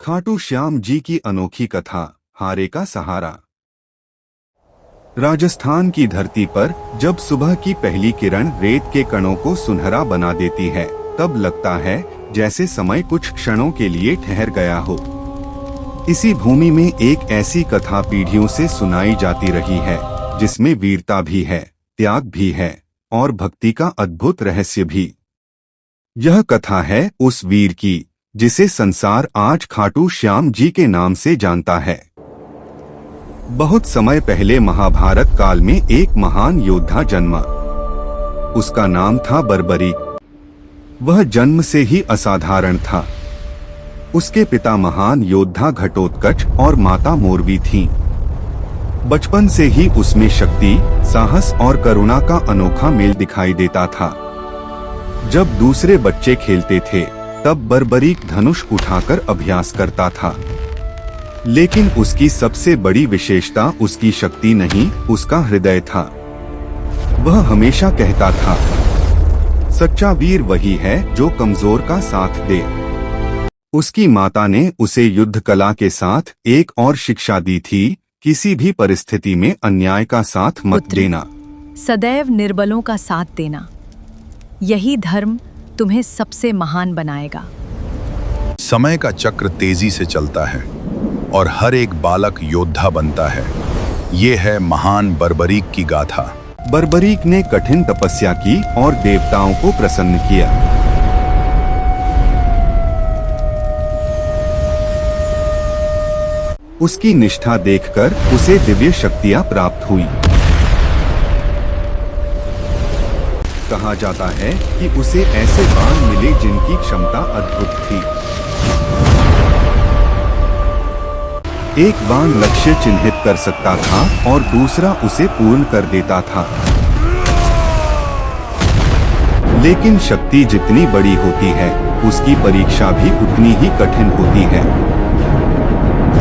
खाटू श्याम जी की अनोखी कथा, हारे का सहारा। राजस्थान की धरती पर जब सुबह की पहली किरण रेत के कणों को सुनहरा बना देती है, तब लगता है जैसे समय कुछ क्षणों के लिए ठहर गया हो। इसी भूमि में एक ऐसी कथा पीढ़ियों से सुनाई जाती रही है, जिसमें वीरता भी है, त्याग भी है और भक्ति का अद्भुत रहस्य भी। यह कथा है उस वीर की जिसे संसार आज खाटू श्याम जी के नाम से जानता है। बहुत समय पहले महाभारत काल में एक महान योद्धा जन्मा। उसका नाम था बर्बरीक। वह जन्म से ही असाधारण था। उसके पिता महान योद्धा घटोत्कच और माता मोरवी थीं। बचपन से ही उसमें शक्ति, साहस और करुणा का अनोखा मेल दिखाई देता था। जब दूसरे बच्चे खेलते थे, तब बर्बरीक धनुष उठाकर अभ्यास करता था। लेकिन उसकी सबसे बड़ी विशेषता उसकी शक्ति नहीं, उसका हृदय था। वह हमेशा कहता था, सच्चा वीर वही है जो कमजोर का साथ दे। उसकी माता ने उसे युद्ध कला के साथ एक और शिक्षा दी थी, किसी भी परिस्थिति में अन्याय का साथ मत देना, सदैव निर्बलों का साथ देना। यही धर्म तुम्हें सबसे महान बनाएगा। समय का चक्र तेजी से चलता है और हर एक बालक योद्धा बनता है। ये है महान बर्बरीक की गाथा। बर्बरीक ने कठिन तपस्या की और देवताओं को प्रसन्न किया। उसकी निष्ठा देखकर उसे दिव्य शक्तियां प्राप्त हुई। कहा जाता है कि उसे ऐसे बाण मिले जिनकी क्षमता अद्भुत थी। एक बाण लक्ष्य चिन्हित कर सकता था और दूसरा उसे पूर्ण कर देता था। लेकिन शक्ति जितनी बड़ी होती है, उसकी परीक्षा भी उतनी ही कठिन होती है।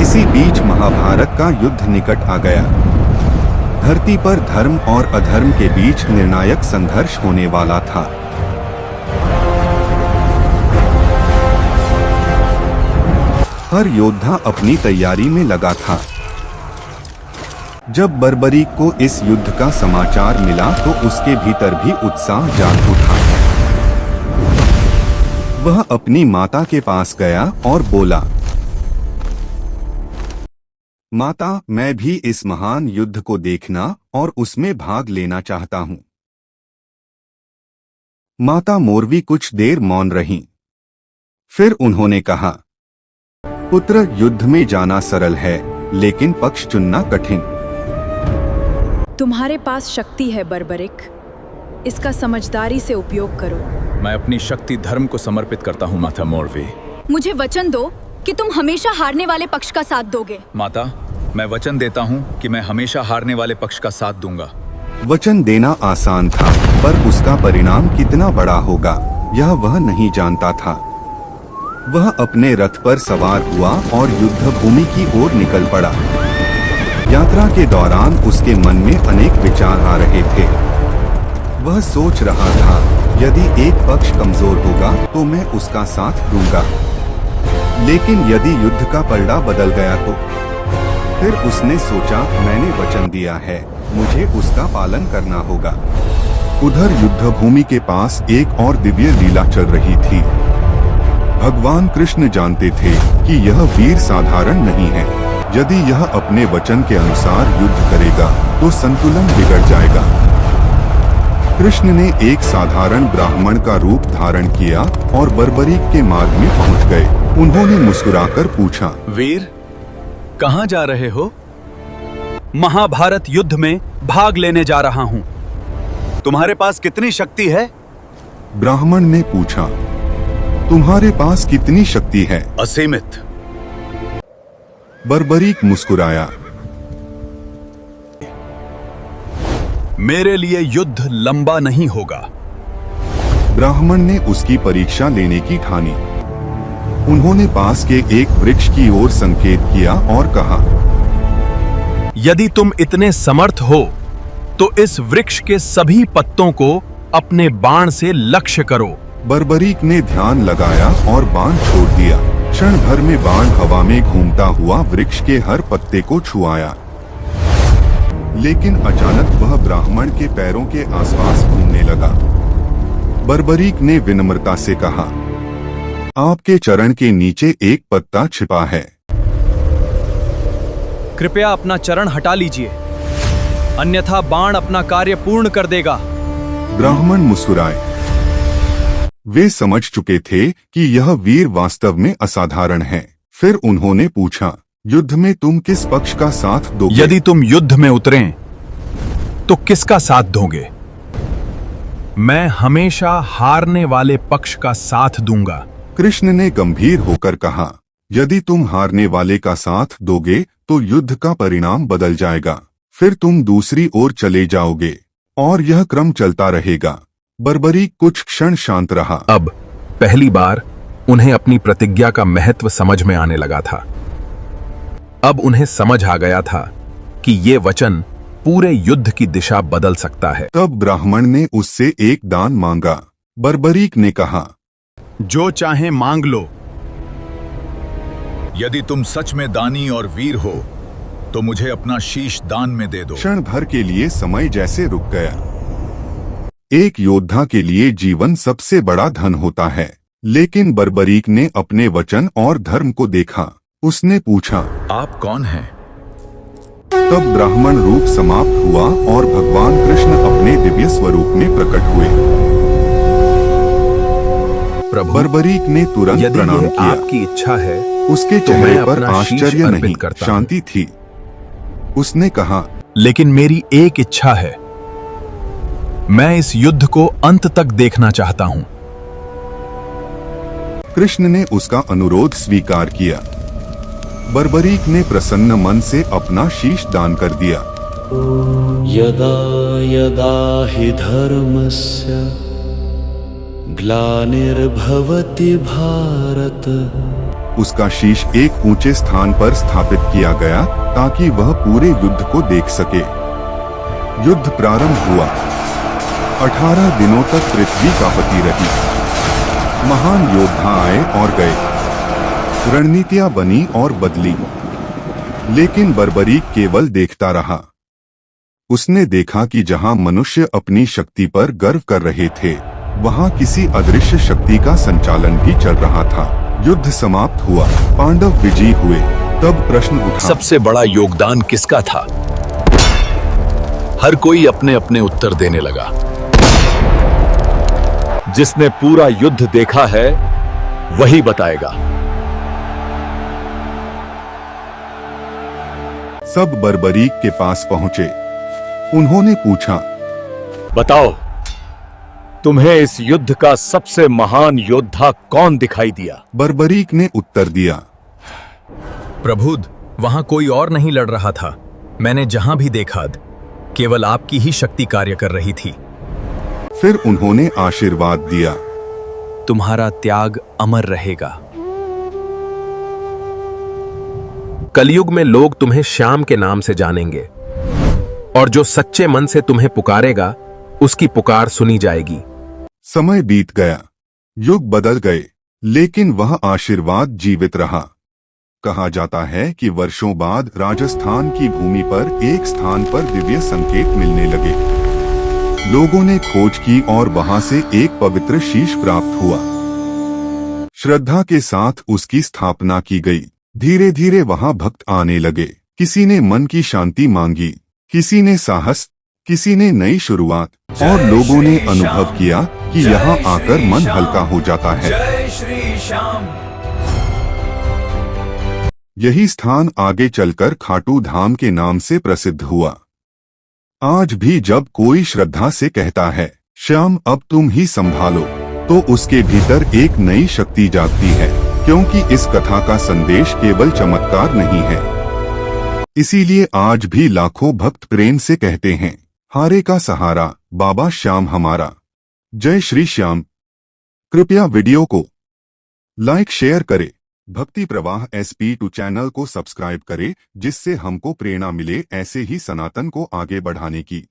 इसी बीच महाभारत का युद्ध निकट आ गया। धरती पर धर्म और अधर्म के बीच निर्णायक संघर्ष होने वाला था। हर योद्धा अपनी तैयारी में लगा था। जब बर्बरीक को इस युद्ध का समाचार मिला, तो उसके भीतर भी उत्साह जाग उठा। वह अपनी माता के पास गया और बोला, माता, मैं भी इस महान युद्ध को देखना और उसमें भाग लेना चाहता हूँ। माता मोरवी कुछ देर मौन रहीं। फिर उन्होंने कहा, पुत्र, युद्ध में जाना सरल है, लेकिन पक्ष चुनना कठिन। तुम्हारे पास शक्ति है बर्बरीक, इसका समझदारी से उपयोग करो। मैं अपनी शक्ति धर्म को समर्पित करता हूँ माता मोरवी। मुझे वचन दो कि तुम हमेशा हारने वाले पक्ष का साथ दोगे। माता, मैं वचन देता हूँ कि मैं हमेशा हारने वाले पक्ष का साथ दूंगा। वचन देना आसान था, पर उसका परिणाम कितना बड़ा होगा, यह वह नहीं जानता था। वह अपने रथ पर सवार हुआ और युद्ध भूमि की ओर निकल पड़ा। यात्रा के दौरान उसके मन में अनेक विचार आ रहे थे। वह सोच रहा था, यदि एक पक्ष कमजोर होगा तो मैं उसका साथ दूंगा, लेकिन यदि युद्ध का पलड़ा बदल गया तो। फिर उसने सोचा, मैंने वचन दिया है, मुझे उसका पालन करना होगा। उधर युद्ध भूमि के पास एक और दिव्य लीला चल रही थी। भगवान कृष्ण जानते थे कि यह वीर साधारण नहीं है। यदि यह अपने वचन के अनुसार युद्ध करेगा तो संतुलन बिगड़ जाएगा। कृष्ण ने एक साधारण ब्राह्मण का रूप धारण किया और बर्बरीक के मार्ग में पहुंच गए। उन्होंने मुस्कुराकर पूछा, वीर, कहाँ जा रहे हो? महाभारत युद्ध में भाग लेने जा रहा हूँ। तुम्हारे पास कितनी शक्ति है? ब्राह्मण ने पूछा, तुम्हारे पास कितनी शक्ति है? असीमित। बर्बरीक मुस्कुराया, मेरे लिए युद्ध लंबा नहीं होगा। ब्राह्मण ने उसकी परीक्षा लेने की ठानी। उन्होंने पास के एक वृक्ष की ओर संकेत किया और कहा, यदि तुम इतने समर्थ हो तो इस वृक्ष के सभी पत्तों को अपने बाण से लक्ष्य करो। बर्बरीक ने ध्यान लगाया और बाण छोड़ दिया। क्षण भर में बाण हवा में घूमता हुआ वृक्ष के हर पत्ते को छुआया, लेकिन अचानक वह ब्राह्मण के पैरों के आसपास घूमने लगा। बर्बरीक ने विनम्रता से कहा, आपके चरण के नीचे एक पत्ता छिपा है। कृपया अपना चरण हटा लीजिए, अन्यथा बाण अपना कार्य पूर्ण कर देगा। ब्राह्मण मुस्कुराए। वे समझ चुके थे कि यह वीर वास्तव में असाधारण है। फिर उन्होंने पूछा, युद्ध में तुम किस पक्ष का साथ दोगे? यदि तुम युद्ध में उतरें तो किसका साथ दोगे? मैं हमेशा हारने वाले पक्ष का साथ दूंगा। कृष्ण ने गंभीर होकर कहा, यदि तुम हारने वाले का साथ दोगे तो युद्ध का परिणाम बदल जाएगा। फिर तुम दूसरी ओर चले जाओगे और यह क्रम चलता रहेगा। बर्बरीक कुछ क्षण शांत रहा। अब पहली बार उन्हें अपनी प्रतिज्ञा का महत्व समझ में आने लगा था। अब उन्हें समझ आ गया था कि ये वचन पूरे युद्ध की दिशा बदल सकता है। तब ब्राह्मण ने उससे एक दान मांगा। बर्बरीक ने कहा, जो चाहे मांग लो। यदि तुम सच में दानी और वीर हो तो मुझे अपना शीश दान में दे दो। क्षण भर के लिए समय जैसे रुक गया। एक योद्धा के लिए जीवन सबसे बड़ा धन होता है, लेकिन बर्बरीक ने अपने वचन और धर्म को देखा। उसने पूछा, आप कौन हैं? तब ब्राह्मण रूप समाप्त हुआ और भगवान कृष्ण अपने दिव्य स्वरूप में प्रकट हुए। प्रभु, बर्बरीक ने तुरंत यदि प्रणाम यह किया। आपकी इच्छा है उसके तो मैं चेहरे पर अपना शीश आश्चर्य अर्पित नहीं, करता हूं। शांति थी। उसने कहा, लेकिन मेरी एक इच्छा है, मैं इस युद्ध को अंत तक देखना चाहता हूं। कृष्ण ने उसका अनुरोध स्वीकार किया। बर्बरीक ने प्रसन्न मन से अपना शीश दान कर दिया। यदा यदा हि धर्मस्य ग्लानिर्भवति भारत। उसका शीश एक ऊंचे स्थान पर स्थापित किया गया ताकि वह पूरे युद्ध को देख सके। युद्ध प्रारंभ हुआ। 18 दिनों तक पृथ्वी कांपती रही। महान योद्धा आए और गए, रणनीतियां बनी और बदली, लेकिन बर्बरीक केवल देखता रहा। उसने देखा कि जहां मनुष्य अपनी शक्ति पर गर्व कर रहे थे, वहां किसी अदृश्य शक्ति का संचालन भी चल रहा था। युद्ध समाप्त हुआ, पांडव विजयी हुए। तब प्रश्न उठा, सबसे बड़ा योगदान किसका था? हर कोई अपने अपने उत्तर देने लगा। जिसने पूरा युद्ध देखा है वही बताएगा। सब बर्बरीक के पास पहुंचे। उन्होंने पूछा, बताओ, तुम्हें इस युद्ध का सबसे महान योद्धा कौन दिखाई दिया? बर्बरीक ने उत्तर दिया, प्रभुद, वहां कोई और नहीं लड़ रहा था। मैंने जहां भी देखा केवल आपकी ही शक्ति कार्य कर रही थी। फिर उन्होंने आशीर्वाद दिया, तुम्हारा त्याग अमर रहेगा। कलयुग में लोग तुम्हें श्याम के नाम से जानेंगे और जो सच्चे मन से तुम्हें पुकारेगा उसकी पुकार सुनी जाएगी। समय बीत गया, युग बदल गए, लेकिन वह आशीर्वाद जीवित रहा। कहा जाता है कि वर्षों बाद राजस्थान की भूमि पर एक स्थान पर दिव्य संकेत मिलने लगे। लोगों ने खोज की और वहां से एक पवित्र शीश प्राप्त हुआ। श्रद्धा के साथ उसकी स्थापना की गई। धीरे धीरे वहां भक्त आने लगे। किसी ने मन की शांति मांगी, किसी ने साहस, किसी ने नई शुरुआत, और लोगों ने अनुभव किया कि यहाँ आकर मन हल्का हो जाता है। यही स्थान आगे चलकर खाटू धाम के नाम से प्रसिद्ध हुआ। आज भी जब कोई श्रद्धा से कहता है, श्याम अब तुम ही संभालो, तो उसके भीतर एक नई शक्ति जागती है, क्योंकि इस कथा का संदेश केवल चमत्कार नहीं है। इसीलिए आज भी लाखों भक्त प्रेम से कहते हैं, हारे का सहारा बाबा श्याम हमारा। जय श्री श्याम। कृपया वीडियो को लाइक शेयर करें। भक्ति प्रवाह SP2 चैनल को सब्सक्राइब करें, जिससे हमको प्रेरणा मिले ऐसे ही सनातन को आगे बढ़ाने की।